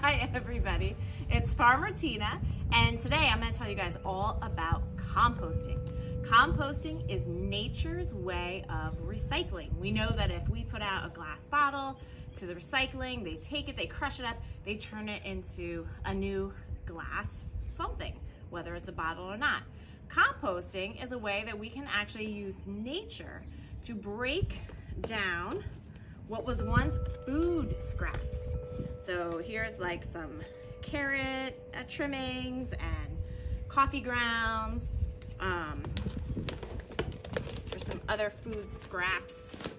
Hi everybody, it's Farmer Tina, and today I'm going to tell you guys all about composting. Composting is nature's way of recycling. We know that if we put out a glass bottle to the recycling, they take it, they crush it up, they turn it into a new glass something, whether it's a bottle or not. Composting is a way that we can actually use nature to break down what was once food scraps. So here's like some carrot trimmings and coffee grounds. There's some other food scraps,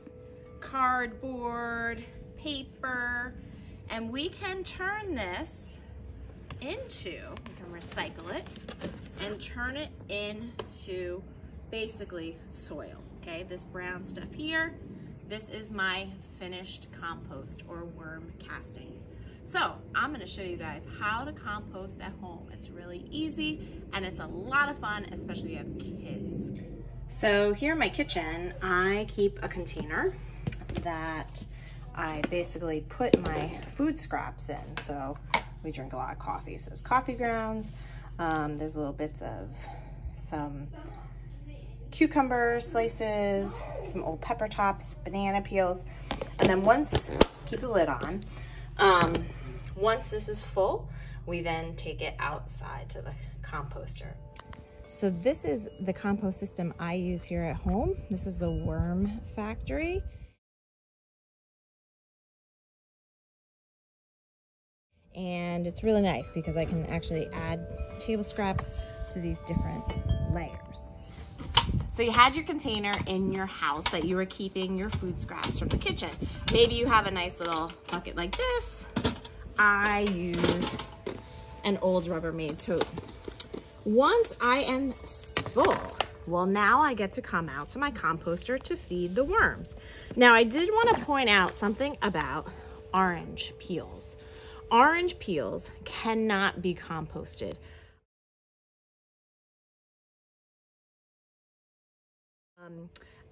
cardboard, paper, and we can turn this into, we can recycle it and turn it into basically soil. Okay, this brown stuff here, this is my finished compost or worm castings. So I'm going to show you guys how to compost at home. It's really easy and it's a lot of fun, especially if you have kids. So here in my kitchen, I keep a container that I basically put my food scraps in. So we drink a lot of coffee, so there's coffee grounds. There's little bits of some cucumber slices, some old pepper tops, banana peels, and then once, keep the lid on, once this is full, we then take it outside to the composter. So this is the compost system I use here at home. This is the Worm Factory. And it's really nice because I can actually add table scraps to these different layers. So you had your container in your house that you were keeping your food scraps from the kitchen. Maybe you have a nice little bucket like this. I use an old Rubbermaid tote. Once I am full, well, now I get to come out to my composter to feed the worms. Now I did want to point out something about orange peels. Orange peels cannot be composted.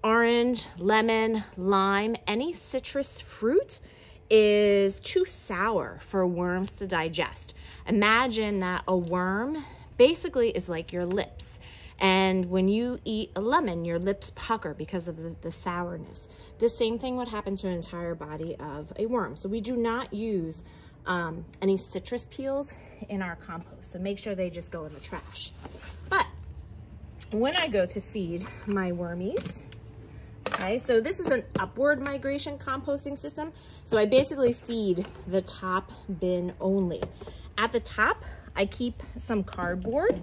Orange, lemon, lime, any citrus fruit is too sour for worms to digest. Imagine that a worm basically is like your lips. And when you eat a lemon, your lips pucker because of the sourness. The same thing would happen to an entire body of a worm. So we do not use any citrus peels in our compost. So make sure they just go in the trash. But when I go to feed my wormies, okay, so this is an upward migration composting system. So I basically feed the top bin only. At the top, I keep some cardboard.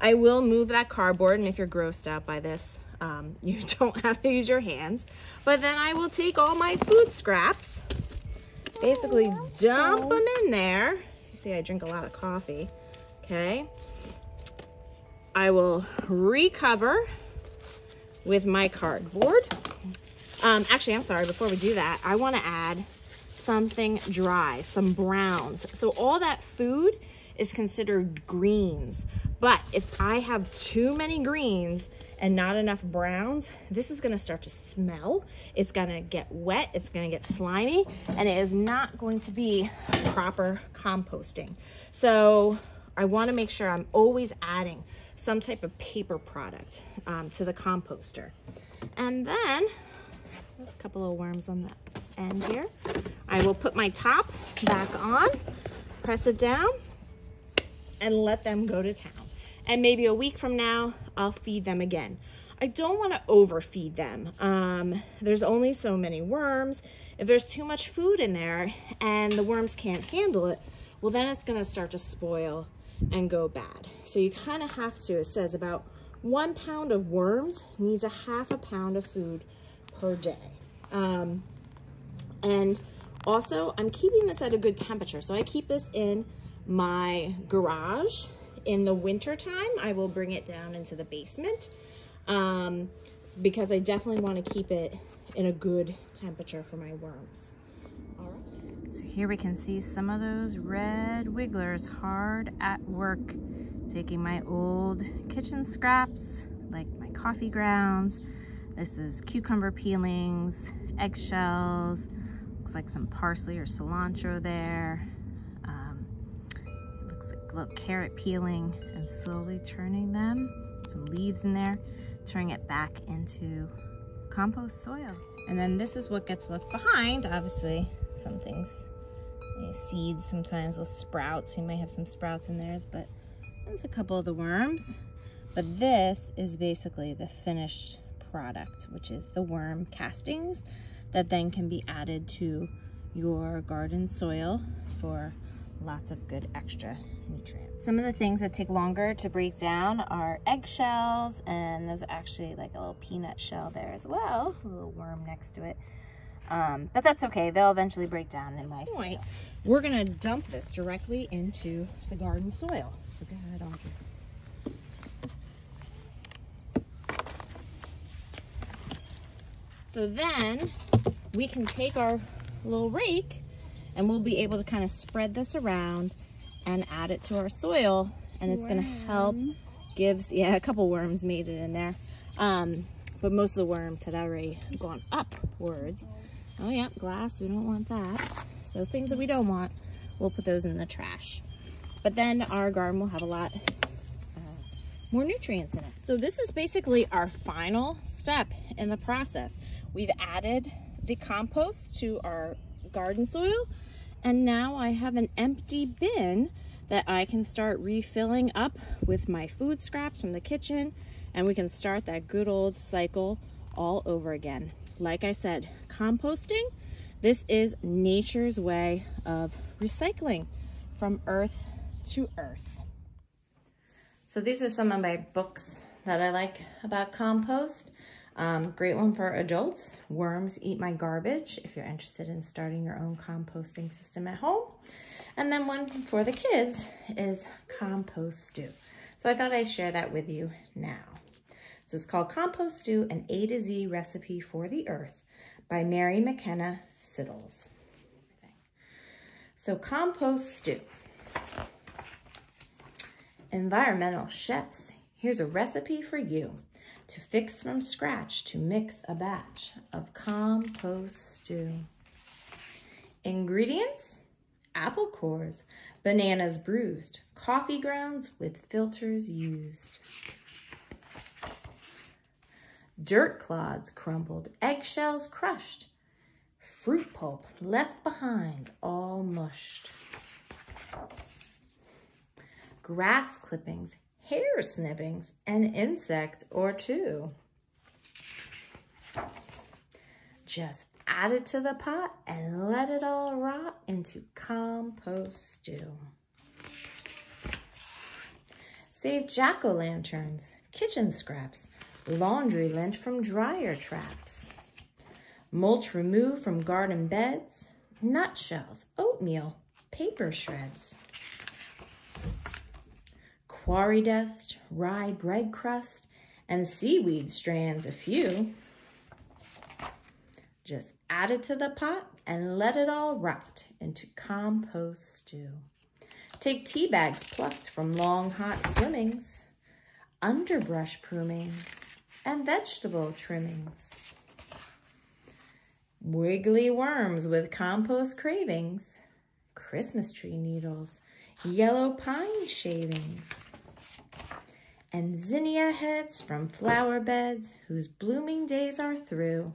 I will move that cardboard, and if you're grossed out by this, you don't have to use your hands. But then I will take all my food scraps, basically dump them in there. You see, I drink a lot of coffee, okay? I will recover with my cardboard. Actually, I'm sorry, before we do that, I want to add something dry, some browns. So all that food is considered greens. But if I have too many greens and not enough browns, this is going to start to smell. It's going to get wet. It's going to get slimy, and it is not going to be proper composting. So I want to make sure I'm always adding some type of paper product to the composter. And then there's a couple of worms on the end here. I will put my top back on, press it down, and let them go to town. And maybe a week from now, I'll feed them again. I don't want to overfeed them. There's only so many worms. If there's too much food in there and the worms can't handle it, well, then it's going to start to spoil and go bad. So you kind of have to, it says about 1 pound of worms needs a half a pound of food per day. And also I'm keeping this at a good temperature. So I keep this in my garage. In the winter time, I will bring it down into the basement because I definitely want to keep it in a good temperature for my worms. All right. So here we can see some of those red wigglers hard at work, taking my old kitchen scraps, like my coffee grounds. This is cucumber peelings, eggshells, looks like some parsley or cilantro there. looks like a little carrot peeling and slowly turning them, some leaves in there, turning it back into compost soil. And then this is what gets left behind. Obviously, some things, seeds sometimes will sprout, so you might have some sprouts in theirs, but there's a couple of the worms. But this is basically the finished product, which is the worm castings that then can be added to your garden soil for lots of good extra nutrients. Some of the things that take longer to break down are eggshells, and there's actually like a little peanut shell there as well, a little worm next to it. But that's okay, they'll eventually break down in my soil. We're gonna dump this directly into the garden soil. So go ahead, Audrey. So then we can take our little rake and we'll be able to kind of spread this around and add it to our soil, and it's gonna help gives, yeah, a couple worms made it in there. But most of the worms had already gone upwards. Oh yeah, glass, we don't want that. So things that we don't want, we'll put those in the trash. But then our garden will have a lot more nutrients in it. So this is basically our final step in the process. We've added the compost to our garden soil, and now I have an empty bin that I can start refilling up with my food scraps from the kitchen, and we can start that good old cycle all over again. Like I said, composting, this is nature's way of recycling from earth to earth. So these are some of my books that I like about compost. Great one for adults, Worms Eat My Garbage, if you're interested in starting your own composting system at home. And then one for the kids is Compost Stew. So I thought I'd share that with you now. So it's called Compost Stew, an A to Z recipe for the earth by Mary McKenna Siddles. So Compost Stew. Environmental chefs, here's a recipe for you to fix from scratch to mix a batch of compost stew. Ingredients: apple cores, bananas bruised, coffee grounds with filters used, dirt clods crumbled, eggshells crushed, fruit pulp left behind all mushed, grass clippings, hair snippings, an insect or two. Just add it to the pot and let it all rot into compost stew. Save jack-o'-lanterns, kitchen scraps, laundry lint from dryer traps, mulch removed from garden beds, nutshells, oatmeal, paper shreds, quarry dust, rye bread crust, and seaweed strands a few. Just add it to the pot and let it all rot into compost stew. Take tea bags plucked from long hot swimmings, underbrush prunings, and vegetable trimmings, wiggly worms with compost cravings, Christmas tree needles, yellow pine shavings, and zinnia heads from flower beds whose blooming days are through.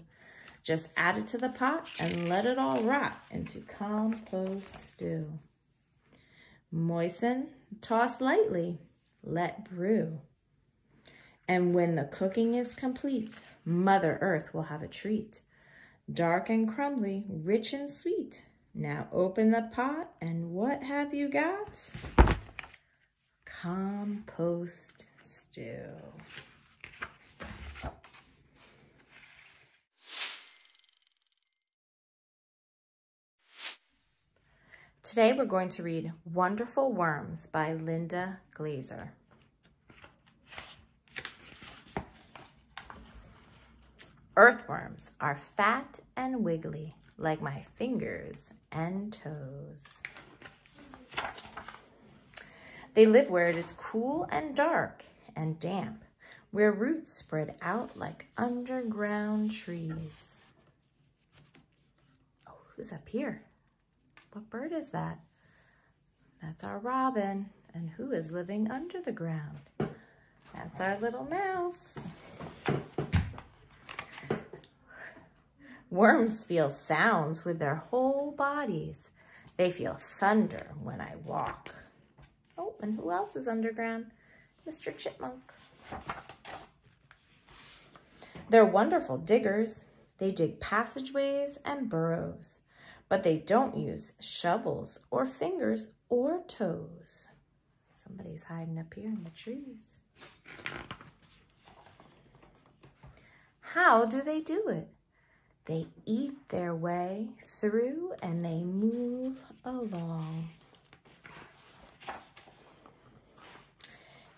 Just add it to the pot and let it all rot into compost stew. Moisten, toss lightly, let brew. And when the cooking is complete, Mother Earth will have a treat. Dark and crumbly, rich and sweet. Now open the pot and what have you got? Compost stew. Today we're going to read Wonderful Worms by Linda Glazer. Earthworms are fat and wiggly like my fingers and toes. They live where it is cool and dark and damp, where roots spread out like underground trees. Oh, who's up here? What bird is that? That's our robin. And who is living under the ground? That's our little mouse. Worms feel sounds with their whole bodies. They feel thunder when I walk. Oh, and who else is underground? Mr. Chipmunk. They're wonderful diggers. They dig passageways and burrows, but they don't use shovels or fingers or toes. Somebody's hiding up here in the trees. How do they do it? They eat their way through and they move along.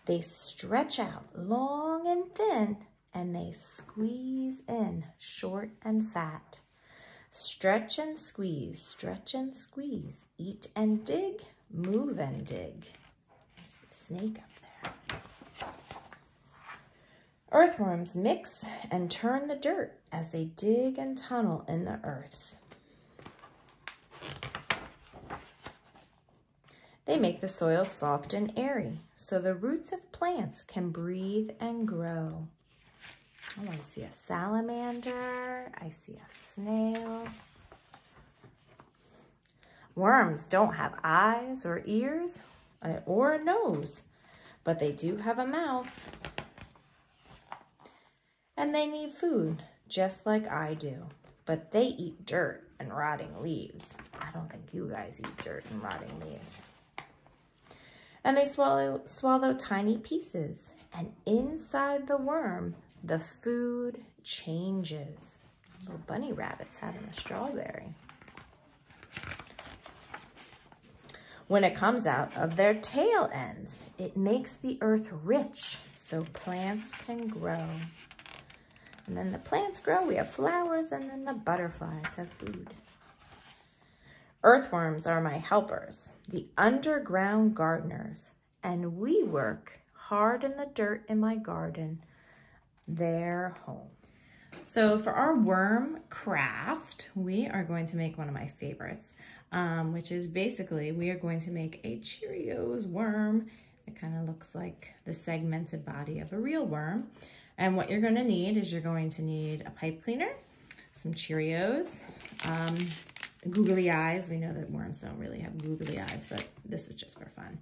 They stretch out long and thin and they squeeze in short and fat. Stretch and squeeze, eat and dig, move and dig. There's the snake up there. Earthworms mix and turn the dirt as they dig and tunnel in the earth. They make the soil soft and airy so the roots of plants can breathe and grow. Oh, I see a salamander. I see a snail. Worms don't have eyes or ears or a nose, but they do have a mouth. And they need food, just like I do. But they eat dirt and rotting leaves. I don't think you guys eat dirt and rotting leaves. And they swallow tiny pieces. And inside the worm, the food changes. Little bunny rabbit's having a strawberry. When it comes out of their tail ends, it makes the earth rich so plants can grow. And then the plants grow, we have flowers, and then the butterflies have food. Earthworms are my helpers, the underground gardeners, and we work hard in the dirt in my garden, their home. So for our worm craft, we are going to make one of my favorites, which is basically we are going to make a Cheerios worm. It kind of looks like the segmented body of a real worm. And what you're gonna need is you're going to need a pipe cleaner, some Cheerios, googly eyes. We know that worms don't really have googly eyes, but this is just for fun.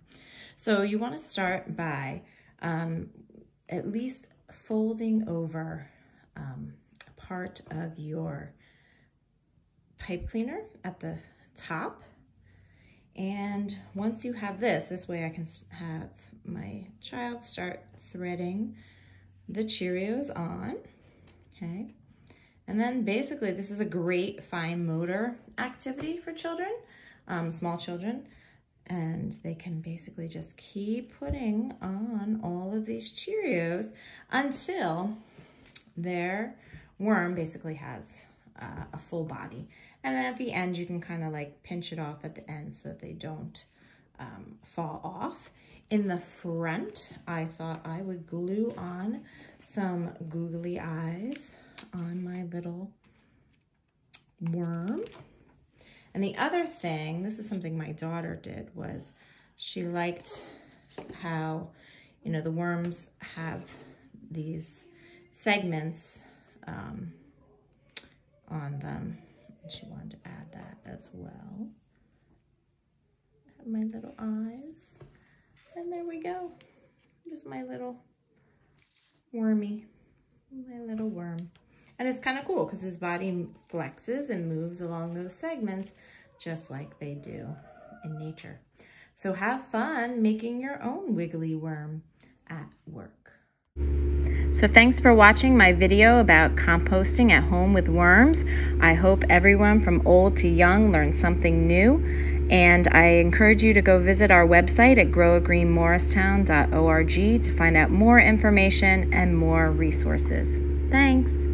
So you wanna start by at least folding over part of your pipe cleaner at the top. And once you have this way I can have my child start threading the Cheerios on, okay? And then basically this is a great fine motor activity for children, small children, and they can basically just keep putting on all of these Cheerios until their worm basically has a full body. And then at the end you can kind of like pinch it off at the end so that they don't fall off. In the front, I thought I would glue on some googly eyes on my little worm. And the other thing, this is something my daughter did, was she liked how, you know, the worms have these segments on them. And she wanted to add that as well. Have my little eyes. And there we go. Just my little wormy, my little worm. And it's kind of cool because his body flexes and moves along those segments just like they do in nature. So have fun making your own wiggly worm at work. So thanks for watching my video about composting at home with worms. I hope everyone from old to young learned something new. And I encourage you to go visit our website at growitgreenmorristown.org to find out more information and more resources. Thanks.